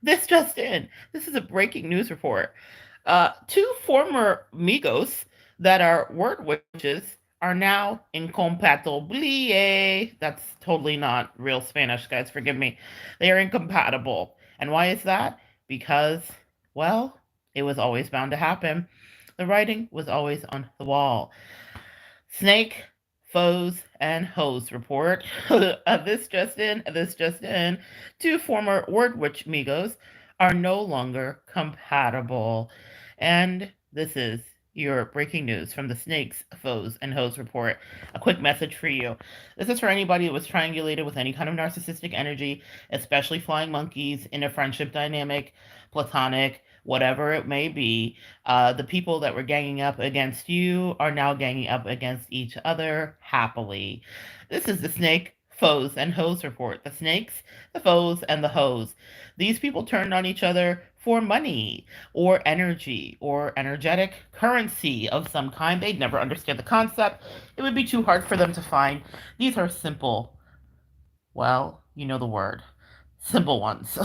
This just in. This is a breaking news report. Two former Migos that are word witches are now incompatible. That's totally not real Spanish, guys. Forgive me. They are incompatible. And why is that? Because, well, it was always bound to happen. The writing was always on the wall. Snake, foes, and hoes report. This just in. Two former Word Witch Migos are no longer compatible. And this is your breaking news from the Snakes, Foes, and Hoes report. A quick message for you. This is for anybody who was triangulated with any kind of narcissistic energy, especially flying monkeys in a friendship dynamic, platonic, whatever it may be. The people that were ganging up against you are now ganging up against each other happily. This is the Snake, Foes, and Hoes report. The snakes, the foes, and the hoes. These people turned on each other for money or energy or energetic currency of some kind. They'd never understand the concept. It would be too hard for them to find. These are simple, well, you know the word. Simple ones.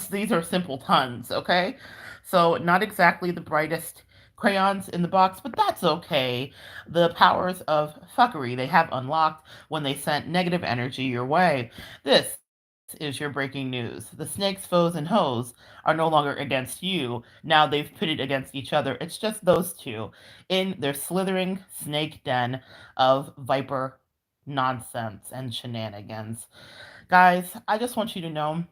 These are simple tons, okay? So, not exactly the brightest crayons in the box, but that's okay. The powers of fuckery they have unlocked when they sent negative energy your way. This is your breaking news. The snakes, foes, and hoes are no longer against you. Now they've pitted against each other. It's just those two in their slithering snake den of viper nonsense and shenanigans. Guys, I just want you to know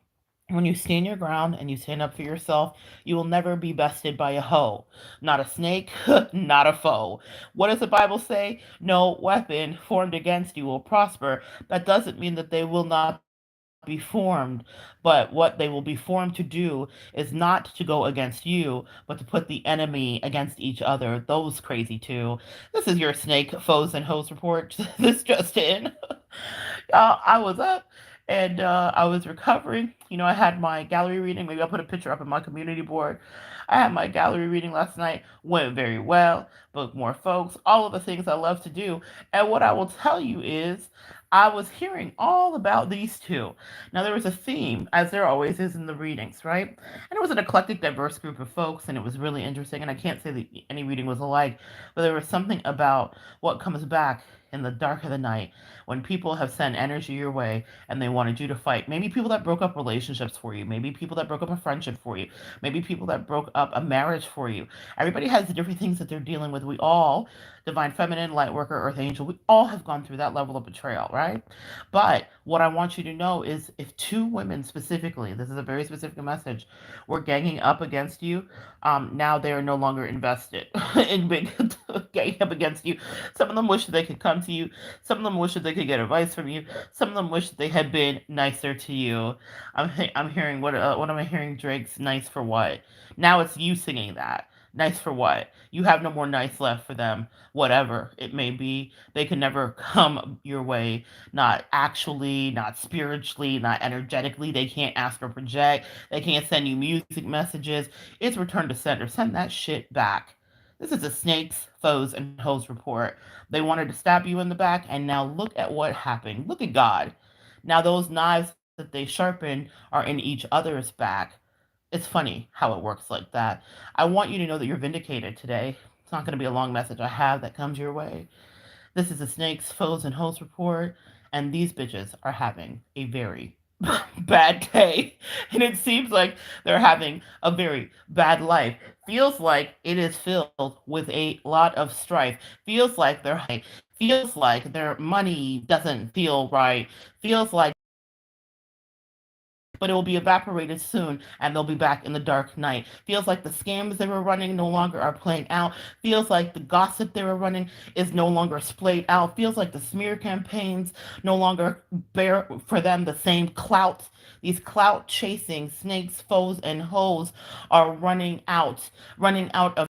when you stand your ground and you stand up for yourself, you will never be bested by a hoe. Not a snake, not a foe. What does the Bible say? No weapon formed against you will prosper. That doesn't mean that they will not be formed, but what they will be formed to do is not to go against you, but to put the enemy against each other. Those crazy too. This is your snake, foes, and hoes report. This just in. I was up and I was recovering. You know, I had my gallery reading. Maybe I'll put a picture up on my community board. I had my gallery reading last night. Went very well. Booked more folks. All of the things I love to do. And what I will tell you is, I was hearing all about these two. Now, there was a theme, as there always is in the readings, right? And it was an eclectic, diverse group of folks, and it was really interesting. And I can't say that any reading was alike, but there was something about what comes back in the dark of the night when people have sent energy your way and they wanted you to fight. Maybe people that broke up relationships for you, maybe people that broke up a friendship for you, maybe people that broke up a marriage for you. Everybody has the different things that they're dealing with. We all, divine feminine, light worker, earth angel, we all have gone through that level of betrayal, right? But what I want you to know is if two women specifically, this is a very specific message, were ganging up against you, now they are no longer invested in big ganging up against you. Some of them wish that they could come to you. Some of them wish that they could get advice from you. Some of them wish that they had been nicer to you. I'm hearing what am I hearing? Drake's "Nice for What." Now it's you singing that. Nice for what? You have no more nice left for them. Whatever it may be, they can never come your way. Not actually, not spiritually, not energetically. They can't ask or project. They can't send you music messages. It's return to sender. Send that shit back. This is a snakes, foes, and hoes report. They wanted to stab you in the back, and now look at what happened. Look at God. Now those knives that they sharpen are in each other's back. It's funny how it works like that. I want you to know that you're vindicated today. It's not going to be a long message I have that comes your way. This is the Snakes, Foes, and Hoes report, and these bitches are having a very bad day. And it seems like they're having a very bad life. Feels like it is filled with a lot of strife. Feels like they're high. Feels like their money doesn't feel right. Feels like but it will be evaporated soon and they'll be back in the dark night. Feels like the scams they were running no longer are playing out. Feels like the gossip they were running is no longer splayed out. Feels like the smear campaigns no longer bear for them the same clout. These clout chasing snakes, foes, and hoes are running out of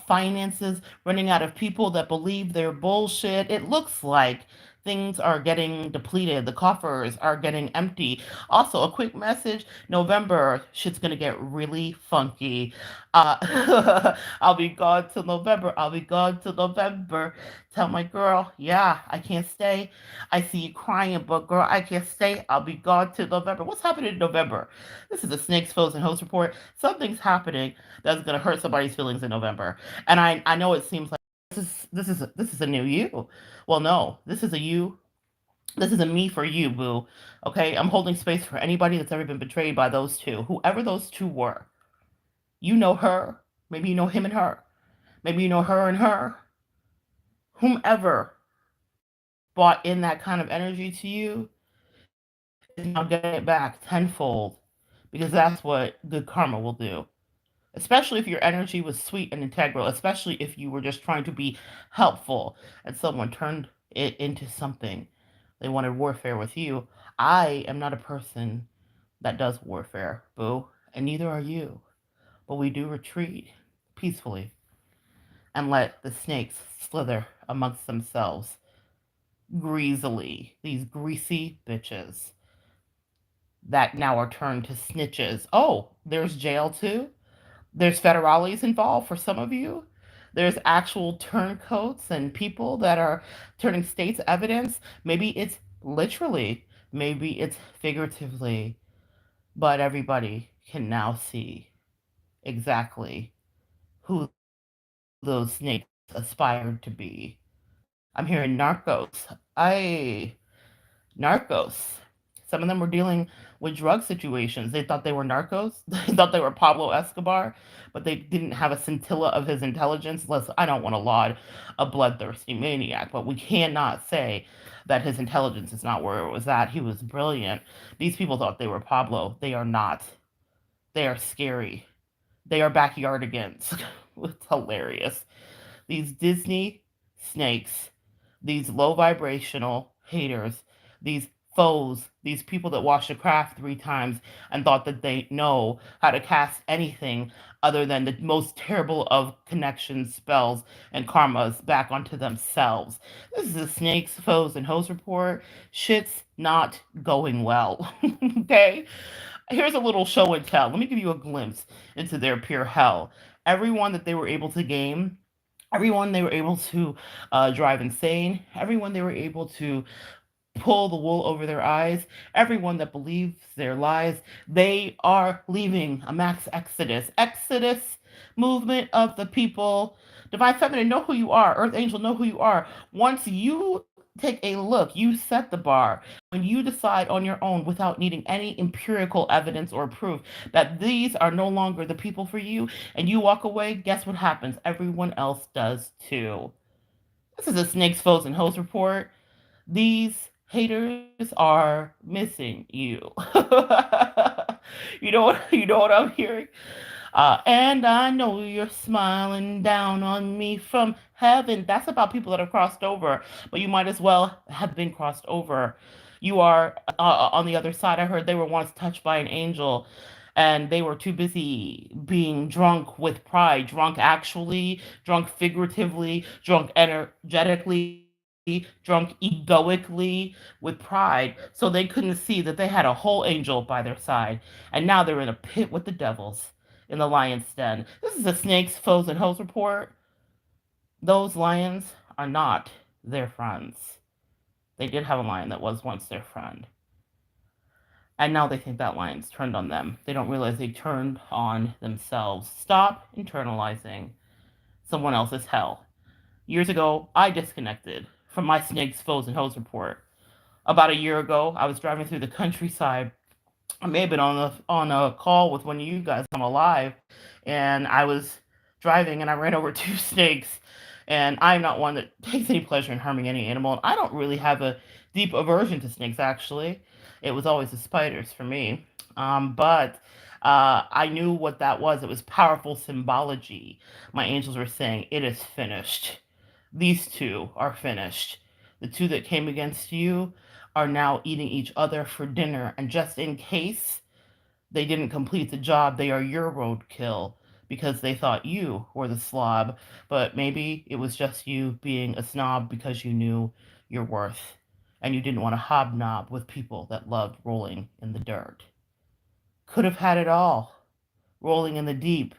finances, running out of people that believe their bullshit. It looks like things are getting depleted, the coffers are getting empty. Also, a quick message: November, shit's gonna get really funky. I'll be gone till November. I'll be gone till November. Tell my girl, yeah, I can't stay. I see you crying, but girl, I can't stay. I'll be gone till November. What's happening in November? This is a Snakes, Foes, and Host report. Something's happening that's gonna hurt somebody's feelings in November. And I know it seems like this is a new you. Well, no, this is a you. This is a me for you, boo. Okay, I'm holding space for anybody that's ever been betrayed by those two, whoever those two were. You know her. Maybe you know him and her. Maybe you know her and her. Whomever bought in that kind of energy to you is now getting it back tenfold, because that's what good karma will do. Especially if your energy was sweet and integral, especially if you were just trying to be helpful and someone turned it into something. They wanted warfare with you. I am not a person that does warfare, boo, and neither are you. But we do retreat peacefully and let the snakes slither amongst themselves greasily. These greasy bitches that now are turned to snitches. Oh, there's jail too? There's federales involved for some of you. There's actual turncoats and people that are turning state's evidence. Maybe it's literally, maybe it's figuratively, but everybody can now see exactly who those snakes aspired to be. I'm hearing narcos. Narcos. Some of them were dealing with drug situations. They thought they were narcos. They thought they were Pablo Escobar, but they didn't have a scintilla of his intelligence. Listen, I don't want to laud a bloodthirsty maniac, but we cannot say that his intelligence is not where it was at. He was brilliant. These people thought they were Pablo. They are not. They are scary. They are backyardigans. It's hilarious. These Disney snakes, these low vibrational haters, these foes, these people that watched the craft 3 times and thought that they know how to cast anything other than the most terrible of connections, spells, and karmas back onto themselves. This is a snakes, foes, and hoes report. Shit's not going well. Okay? Here's a little show and tell. Let me give you a glimpse into their pure hell. Everyone that they were able to game, everyone they were able to drive insane, everyone they were able to pull the wool over their eyes, everyone that believes their lies, they are leaving a max exodus movement of the people. Divine feminine, know who you are. Earth angel, know who you are. Once you take a look, you set the bar. When you decide on your own without needing any empirical evidence or proof that these are no longer the people for you, and you walk away, guess what happens? Everyone else does too. This is a Snakes, Foes, and Hoes report. These haters are missing you. You know what I'm hearing? And I know you're smiling down on me from heaven. That's about people that have crossed over, but you might as well have been crossed over. You are on the other side. I heard they were once touched by an angel, and they were too busy being drunk with pride, drunk actually, drunk figuratively, drunk energetically, drunk egoically with pride, so they couldn't see that they had a whole angel by their side, and now they're in a pit with the devils in the lion's den. This is a Snakes, Foes, and Hoes report. Those lions are not their friends. They did have a lion that was once their friend. And now they think that lion's turned on them. They don't realize they turned on themselves. Stop internalizing someone else's hell. Years ago, I disconnected from my Snakes, Foes, and Hoes report. About a year ago, I was driving through the countryside. I may have been on a call with one of you guys. I'm alive, and I was driving, and I ran over two snakes. And I'm not one that takes any pleasure in harming any animal. And I don't really have a deep aversion to snakes. Actually, it was always the spiders for me. But I knew what that was. It was powerful symbology. My angels were saying, "It is finished. These two are finished. The two that came against you are now eating each other for dinner. And just in case they didn't complete the job, they are your roadkill because they thought you were the slob. But maybe it was just you being a snob because you knew your worth. and you didn't want to hobnob with people that loved rolling in the dirt. Could have had it all, rolling in the deep,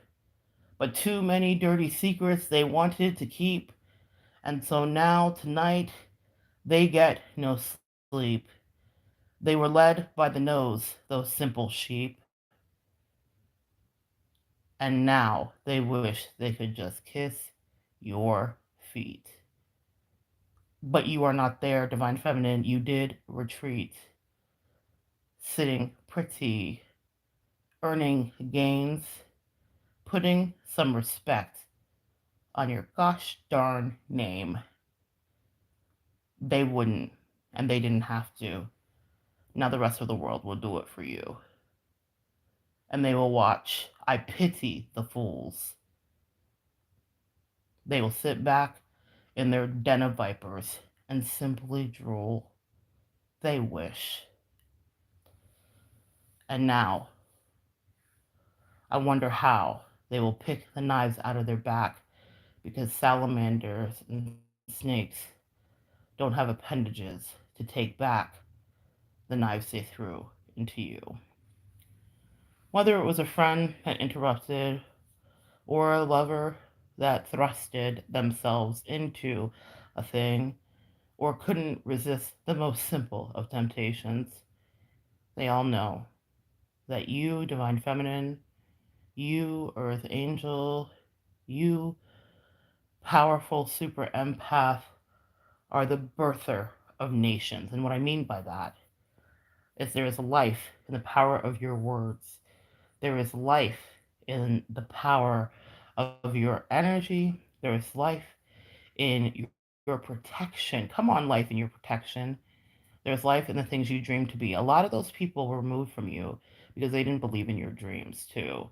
but too many dirty secrets they wanted to keep, and so now, tonight, they get no sleep. They were led by the nose, those simple sheep, and now they wish they could just kiss your feet. But you are not there, divine feminine. You did retreat, sitting pretty, earning gains, putting some respect on your gosh darn name. They wouldn't, and they didn't have to. Now the rest of the world will do it for you. And they will watch. I pity the fools. They will sit back in their den of vipers and simply drool. They wish. And now, I wonder how they will pick the knives out of their back because salamanders and snakes don't have appendages to take back the knives they threw into you. Whether it was a friend that interrupted or a lover that thrusted themselves into a thing or couldn't resist the most simple of temptations, they all know that you, divine feminine, you, earth angel, you, powerful super empath, are the birther of nations. And what I mean by that is there is life in the power of your words. There is life in the power of your energy. There is life in your protection. Come on, life in your protection. There's life in the things you dream to be. A lot of those people were removed from you because they didn't believe in your dreams, too.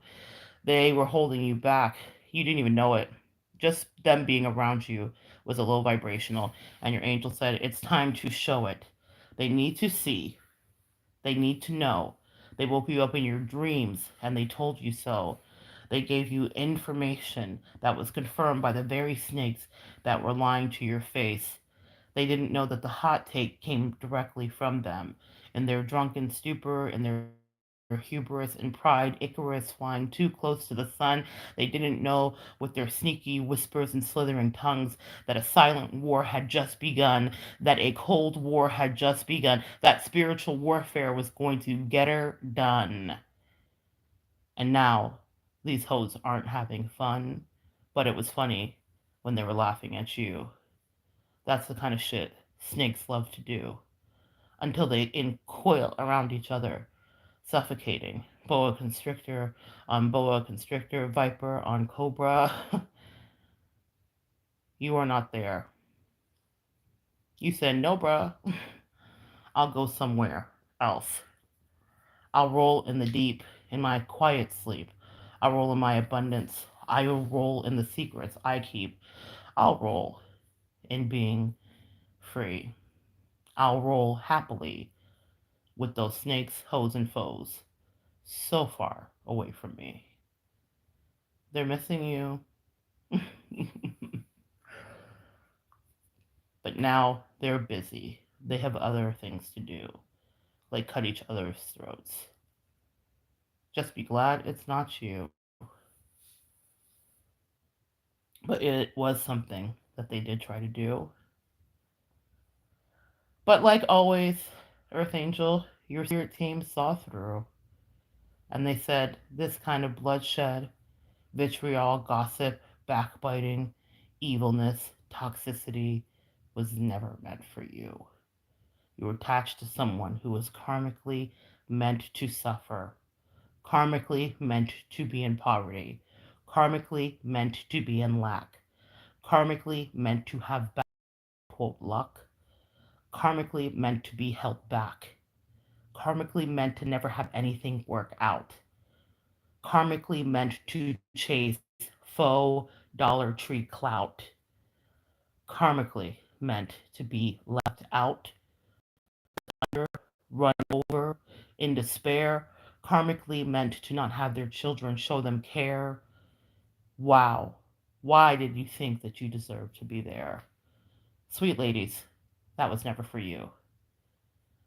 They were holding you back. You didn't even know it. Just them being around you was a low vibrational. And your angel said, it's time to show it. They need to see. They need to know. They woke you up in your dreams and they told you so. They gave you information that was confirmed by the very snakes that were lying to your face. They didn't know that the hot take came directly from them. In their drunken stupor, in their hubris and pride, Icarus flying too close to the sun, they didn't know with their sneaky whispers and slithering tongues that a silent war had just begun, that a cold war had just begun, that spiritual warfare was going to get her done. And now, these hoes aren't having fun, but it was funny when they were laughing at you. That's the kind of shit snakes love to do until they coil around each other, suffocating. Boa constrictor on boa constrictor, viper on cobra. You are not there. You said, no, bruh, I'll go somewhere else. I'll roll in the deep, in my quiet sleep. I'll roll in my abundance. I'll roll in the secrets I keep. I'll roll in being free. I'll roll happily with those snakes, hoes, and foes so far away from me. They're missing you. But now they're busy. They have other things to do, like cut each other's throats. Just be glad it's not you. But it was something that they did try to do. But like always, Earth Angel, your spirit team saw through. And they said this kind of bloodshed, vitriol, gossip, backbiting, evilness, toxicity was never meant for you. You were attached to someone who was karmically meant to suffer, karmically meant to be in poverty, karmically meant to be in lack, karmically meant to have bad quote luck, karmically meant to be held back, karmically meant to never have anything work out, karmically meant to chase faux Dollar Tree clout, karmically meant to be left out, run over in despair, karmically meant to not have their children show them care. Wow. Why did you think that you deserved to be there? Sweet ladies, that was never for you.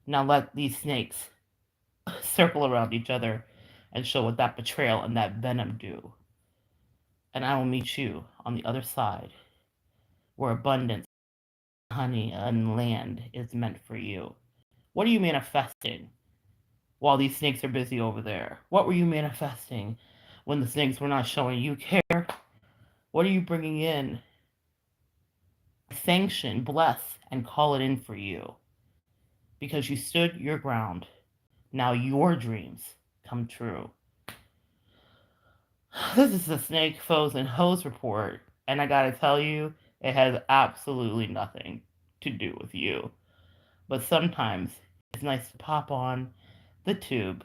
Now let these snakes circle around each other and show what that betrayal and that venom do. And I will meet you on the other side, where abundance, honey, and land is meant for you. What are you manifesting while these snakes are busy over there? What were you manifesting when the snakes were not showing you care? What are you bringing in? Sanction, bless, and call it in for you because you stood your ground. Now your dreams come true. This is the Snake, Foes, and Hoes report, and I gotta tell you, it has absolutely nothing to do with you. But sometimes it's nice to pop on the tube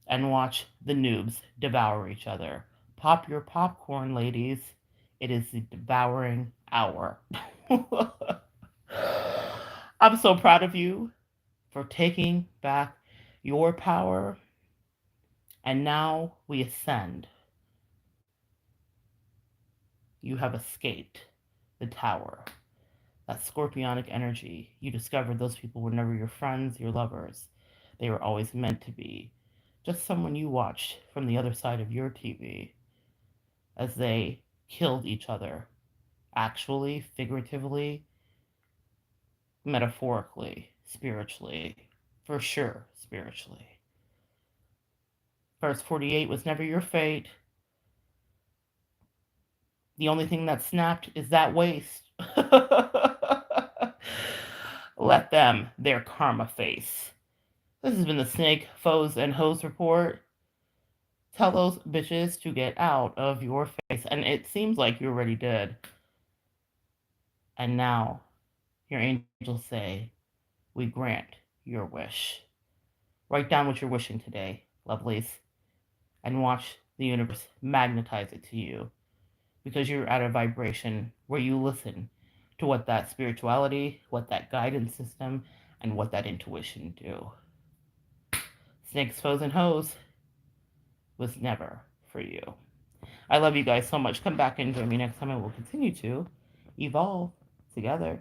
and watch the noobs devour each other. Pop your popcorn, ladies. It is the devouring hour. I'm so proud of you for taking back your power, and now we ascend. You have escaped the tower. That scorpionic energy, you discovered those people were never your friends, your lovers. They were always meant to be just someone you watched from the other side of your TV as they killed each other, actually, figuratively, metaphorically, spiritually, for sure, spiritually. Verse 48 was never your fate. The only thing that snapped is that waist. Let them their karma face. This has been the Snake, Foes, and Hoes report. Tell those bitches to get out of your face. And it seems like you already did. And now your angels say, we grant your wish. Write down what you're wishing today, lovelies, and watch the universe magnetize it to you because you're at a vibration where you listen to what that spirituality, what that guidance system, and what that intuition do. Snakes, Foes, and Hoes was never for you. I love you guys so much. Come back and join me next time and we'll continue to evolve together.